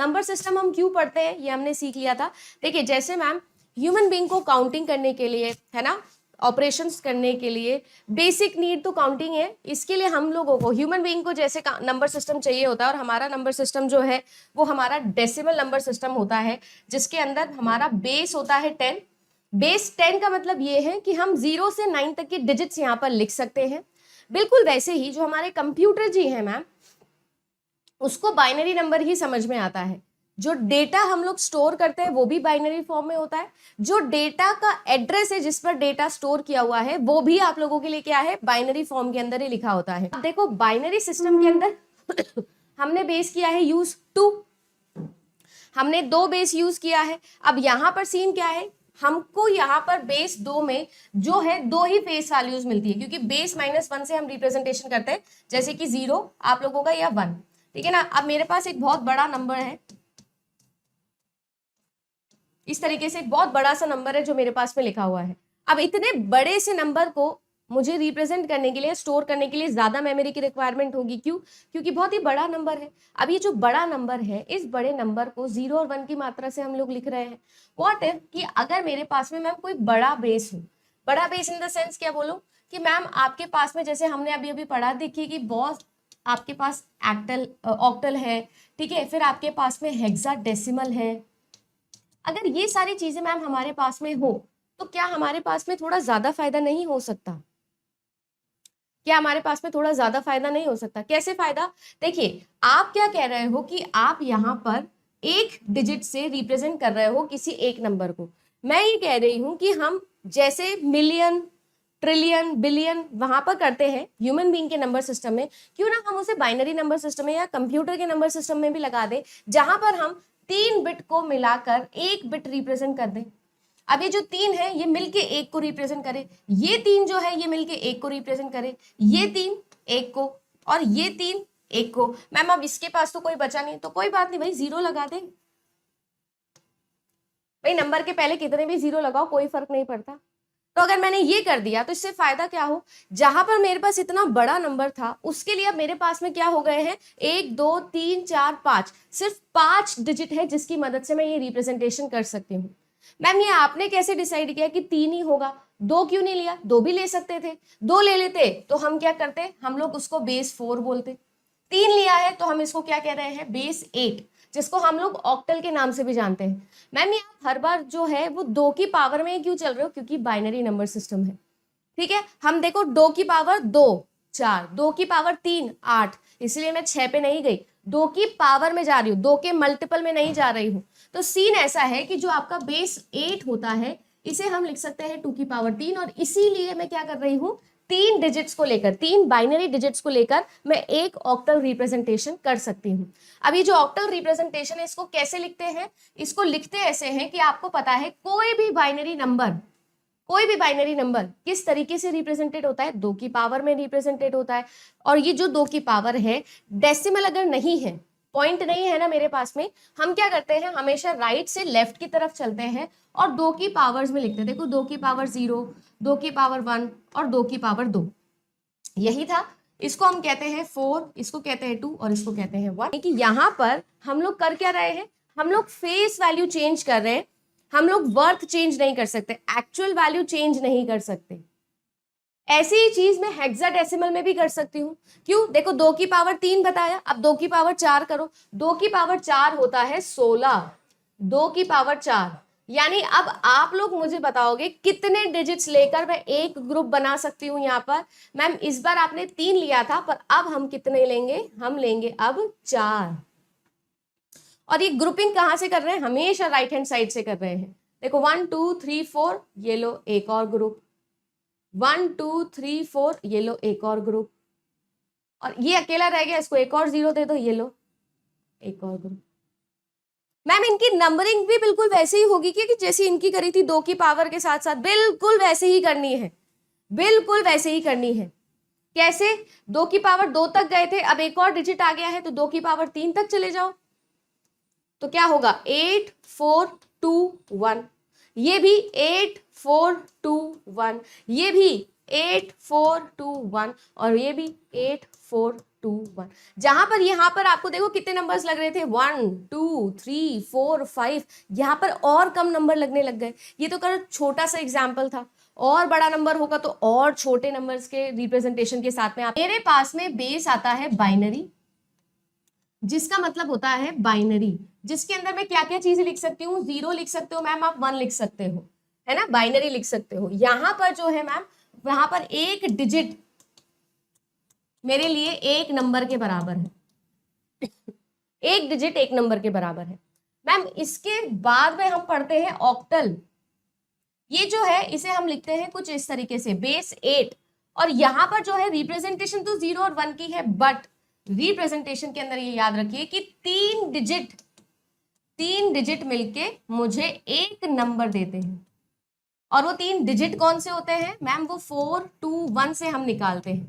Number system हम क्यों पढ़ते हैं ये हमने सीख लिया था। देखिए जैसे मैम ह्यूमन बीइंग को काउंटिंग करने के लिए, है ना, ऑपरेशंस करने के लिए बेसिक नीड तो काउंटिंग है। इसके लिए हम लोगों को, ह्यूमन बीइंग को जैसे नंबर सिस्टम चाहिए होता है, और हमारा नंबर सिस्टम जो है वो हमारा डेसिमल नंबर सिस्टम होता है, जिसके अंदर हमारा बेस होता है 10। बेस 10 का मतलब ये है कि हम 0 से 9 तक के डिजिट्स यहाँ पर लिख सकते हैं। बिल्कुल वैसे ही जो हमारे कंप्यूटर जी है मैम, उसको बाइनरी नंबर ही समझ में आता है। जो डेटा हम लोग स्टोर करते हैं वो भी बाइनरी फॉर्म में होता है। जो डेटा का एड्रेस है जिस पर डेटा स्टोर किया हुआ है वो भी आप लोगों के लिए क्या है, बाइनरी फॉर्म के अंदर ही लिखा होता है। अब देखो बाइनरी सिस्टम के अंदर हमने बेस किया है यूज 2, हमने 2 बेस यूज किया है। अब यहां पर सीन क्या है, हमको यहाँ पर बेस 2 में जो है 2 ही फेस वैल्यूज मिलती है, क्योंकि बेस -1 से हम रिप्रेजेंटेशन करते हैं, जैसे कि 0 आप लोगों का या 1, ठीक है ना। अब मेरे पास एक बहुत बड़ा नंबर है, इस तरीके से एक बहुत बड़ा सा नंबर है जो मेरे पास में लिखा हुआ है। अब इतने बड़े से नंबर को मुझे रिप्रेजेंट करने के लिए, स्टोर करने के लिए ज्यादा मेमोरी की रिक्वायरमेंट होगी। क्यों? क्योंकि बहुत ही बड़ा नंबर है। अब ये जो बड़ा नंबर है, इस बड़े नंबर को 0 और 1 की मात्रा से हम लोग लिख रहे हैं। व्हाट इफ कि अगर मेरे पास में मैम कोई बड़ा बेस हो, बड़ा बेस इन द सेंस क्या बोलो कि मैम आपके पास में, जैसे हमने अभी अभी पढ़ा, देखिए कि बहुत आपके पास एक्टल ऑक्टल है, ठीक है, फिर आपके पास में हेक्साडेसिमल है। अगर ये सारी चीजें मैम हमारे पास में हो तो क्या हमारे पास में थोड़ा ज्यादा फायदा नहीं हो सकता? क्या हमारे पास में थोड़ा ज्यादा फायदा नहीं हो सकता? कैसे फायदा? देखिए आप क्या कह रहे हो कि आप यहाँ पर एक डिजिट से रिप्रेजेंट कर रहे हो किसी एक नंबर को। मैं ये कह रही हूं कि हम जैसे मिलियन, ट्रिलियन, बिलियन वहां पर करते हैं ह्यूमन बीइंग के नंबर सिस्टम में, क्यों ना हम उसे बाइनरी नंबर सिस्टम में या कंप्यूटर के नंबर सिस्टम में भी लगा दें, जहां पर हम 3 बिट को मिलाकर 1 बिट रिप्रेजेंट कर दें। अब ये जो 3 है ये मिलके 1 को रिप्रेजेंट करे, ये 3 जो है ये मिलके 1 को रिप्रेजेंट करे, ये 3 1 को, और ये 3 1 को। मैम अब इसके पास तो कोई बचा नहीं, तो कोई बात नहीं भाई, 0 लगा दे भाई, नंबर के पहले कितने भी 0 लगाओ कोई फर्क नहीं पड़ता। तो अगर मैंने ये कर दिया तो इससे फायदा क्या हो, जहां पर मेरे पास इतना बड़ा नंबर था उसके लिए अब मेरे पास में क्या हो गए हैं, 1 2 3 4 5, सिर्फ 5 डिजिट है जिसकी मदद से मैं ये रिप्रेजेंटेशन कर सकती हूँ। मैम ये आपने कैसे डिसाइड किया कि 3 ही होगा, 2 क्यों नहीं लिया? 2 भी ले सकते थे, 2 ले लेते तो हम क्या करते, हम लोग उसको बेस 4 बोलते। 3 लिया है तो हम इसको क्या कह रहे हैं, बेस 8, जिसको हम लोग ऑक्टल के नाम से भी जानते हैं। मैम ये आप हर बार जो है वो 2 की पावर में क्यों चल रहे हो? क्योंकि बाइनरी नंबर सिस्टम है, ठीक है। हम देखो 2 की पावर 2 4, 2 की पावर 3 8, इसलिए मैं 6 पे नहीं गई, 2 की पावर में जा रही हूँ, 2 के मल्टीपल में नहीं जा रही हूँ। तो सीन ऐसा है कि जो आपका बेस 8 होता है इसे हम लिख सकते हैं 2 की पावर 3, और इसीलिए मैं क्या कर रही हूँ, 3 डिजिट्स को लेकर, 3 बाइनरी डिजिट्स को लेकर मैं एक ऑक्टल रिप्रेजेंटेशन कर सकती हूँ। अब ये जो ऑक्टल रिप्रेजेंटेशन है इसको कैसे लिखते हैं? इसको लिखते ऐसे हैं कि आपको पता है कोई भी बाइनरी नंबर किस तरीके से रिप्रेजेंटेड होता है, 2 की पावर में रिप्रेजेंटेड होता है। और ये जो 2 की पावर है, डेसिमल अगर नहीं है, पॉइंट नहीं है ना मेरे पास में, हम क्या करते हैं, हमेशा राइट से लेफ्ट की तरफ चलते हैं और 2 की पावर्स में लिखते हैं। देखो 2 की पावर 0, 2 की पावर 1 और 2 की पावर 2, यही था। इसको हम कहते हैं 4, इसको कहते हैं 2 और इसको कहते हैं 1। कि यहाँ पर हम लोग कर क्या रहे हैं, हम लोग फेस वैल्यू चेंज कर रहे हैं, हम लोग वर्थ चेंज नहीं कर सकते, एक्चुअल वैल्यू चेंज नहीं कर सकते। ऐसी ही चीज मैं हेक्साडेसिमल में भी कर सकती हूँ। क्यों? देखो 2 की पावर 3 बताया, अब 2 की पावर 4 करो, 2 की पावर 4 होता है 16, 2 की पावर 4, यानी अब आप लोग मुझे बताओगे कितने डिजिट्स लेकर मैं एक ग्रुप बना सकती हूँ यहाँ पर। मैम इस बार आपने 3 लिया था, पर अब हम कितने लेंगे, हम लेंगे अब 4। और ये ग्रुपिंग कहां से कर रहे हैं, हमेशा राइट हैंड साइड से कर रहे हैं। देखो 1 2 3 4, ये लो एक और ग्रुप, 1 2 3 4, ये लो एक और ग्रुप, और ये अकेला रह गया, इसको एक और 0 दे दो, ये लो एक और ग्रुप। मैम इनकी नंबरिंग भी बिल्कुल वैसे ही होगी कि जैसी इनकी करी थी 2 की पावर के साथ साथ, बिल्कुल वैसे ही करनी है, बिल्कुल वैसे ही करनी है। कैसे? 2 की पावर 2 तक गए थे, अब एक और डिजिट आ गया है तो 2 की पावर 3 तक चले जाओ, तो क्या होगा 8 4 2 1, ये भी 8 4 2 1, ये भी 8 4 2 1, और ये भी 8 4 1 जहां पर यहाँ पर आपको देखो कितने नंबर्स लग रहे थे 1 2 3 4 5, यहाँ पर और कम नंबर लगने लग गए। ये तो कर छोटा सा एग्जाम्पल था, और बड़ा नंबर होगा तो और छोटे नंबर्स के रिप्रेजेंटेशन के साथ में मेरे पास में बेस आता है बाइनरी, जिसका मतलब होता है बाइनरी, जिसके अंदर मैं क्या क्या चीजें लिख सकती हूँ, 0 लिख सकते हो मैम, आप 1 लिख सकते हो, है ना, बाइनरी लिख सकते हो। यहां पर जो है मैम, वहां पर एक डिजिट मेरे लिए एक नंबर के बराबर है, एक डिजिट एक नंबर के बराबर है मैम। इसके बाद में हम पढ़ते हैं ऑक्टल। ये जो है इसे हम लिखते हैं कुछ इस तरीके से, बेस 8, और यहां पर जो है रिप्रेजेंटेशन तो 0 और 1 की है, बट रिप्रेजेंटेशन के अंदर ये याद रखिए कि तीन डिजिट मिलके मुझे एक नंबर देते हैं, और वो 3 डिजिट कौन से होते हैं मैम, वो 4 2 1 से हम निकालते हैं,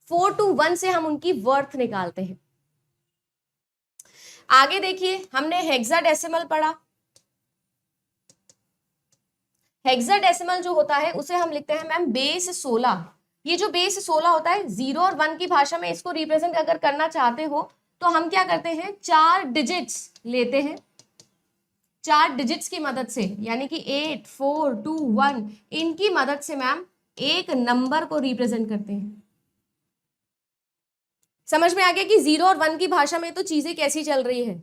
4 2 1 से हम उनकी वर्थ निकालते हैं। आगे देखिए, हमने हेक्साडेसिमल पढ़ा। हेक्साडेसिमल जो होता है उसे हम लिखते हैं मैम बेस 16। ये जो बेस 16 होता है, 0 और 1 की भाषा में इसको रिप्रेजेंट अगर करना चाहते हो तो हम क्या करते हैं, 4 डिजिट्स लेते हैं, 4 डिजिट्स की मदद से, यानी कि 8 4 2 1, इनकी मदद से मैम एक नंबर को रिप्रेजेंट करते हैं। समझ में आ गया कि 0 और 1 की भाषा में तो चीजें कैसी चल रही है,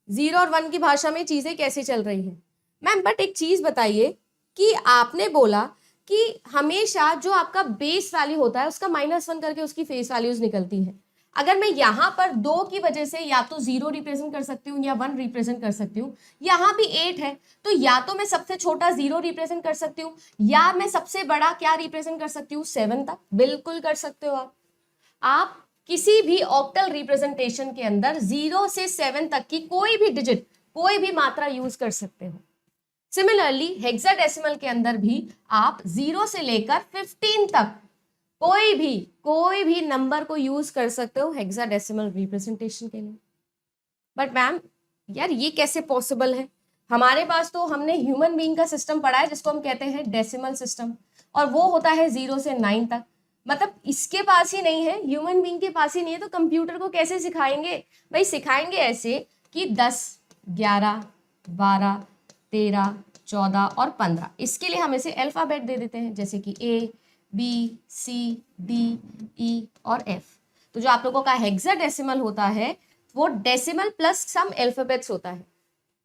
0 और 1 की भाषा में चीजें कैसी चल रही है मैम। बट एक चीज बताइए कि आपने बोला कि हमेशा जो आपका बेस वैल्यू होता है उसका -1 करके उसकी फेस वैल्यूज निकलती है। अगर मैं यहाँ पर 2 की वजह से या तो 0 रिप्रेजेंट कर सकती हूँ या 1 रिप्रेजेंट कर सकती हूँ, यहाँ भी 8 है तो या तो मैं सबसे छोटा 0 रिप्रेजेंट कर सकती हूँ, या मैं सबसे बड़ा क्या रिप्रेजेंट कर सकती हूँ, 7 तक बिल्कुल कर सकते हो आप किसी भी ऑक्टल रिप्रेजेंटेशन के अंदर 0 से 7 तक की कोई भी डिजिट, कोई भी मात्रा यूज कर सकते हो। सिमिलरली हेक्साडेसिमल के अंदर भी आप 0 से लेकर 15 तक कोई भी नंबर को यूज कर सकते हो हेक्साडेसिमल रिप्रेजेंटेशन के लिए। बट मैम यार ये कैसे पॉसिबल है, हमारे पास तो हमने ह्यूमन बीइंग का सिस्टम पढ़ा है जिसको हम कहते हैं डेसिमल सिस्टम, और वो होता है 0 से 9 तक। मतलब इसके पास ही नहीं है, ह्यूमन बीइंग के पास ही नहीं है, तो कंप्यूटर को कैसे सिखाएंगे भाई, सिखाएंगे ऐसे कि 10 11 12 13 14 और 15, इसके लिए हम इसे अल्फाबेट दे देते हैं, जैसे कि A B C D E और F। तो जो आप लोगों का हेक्साडेसिमल होता है वो डेसिमल प्लस सम अल्फाबेट्स होता है,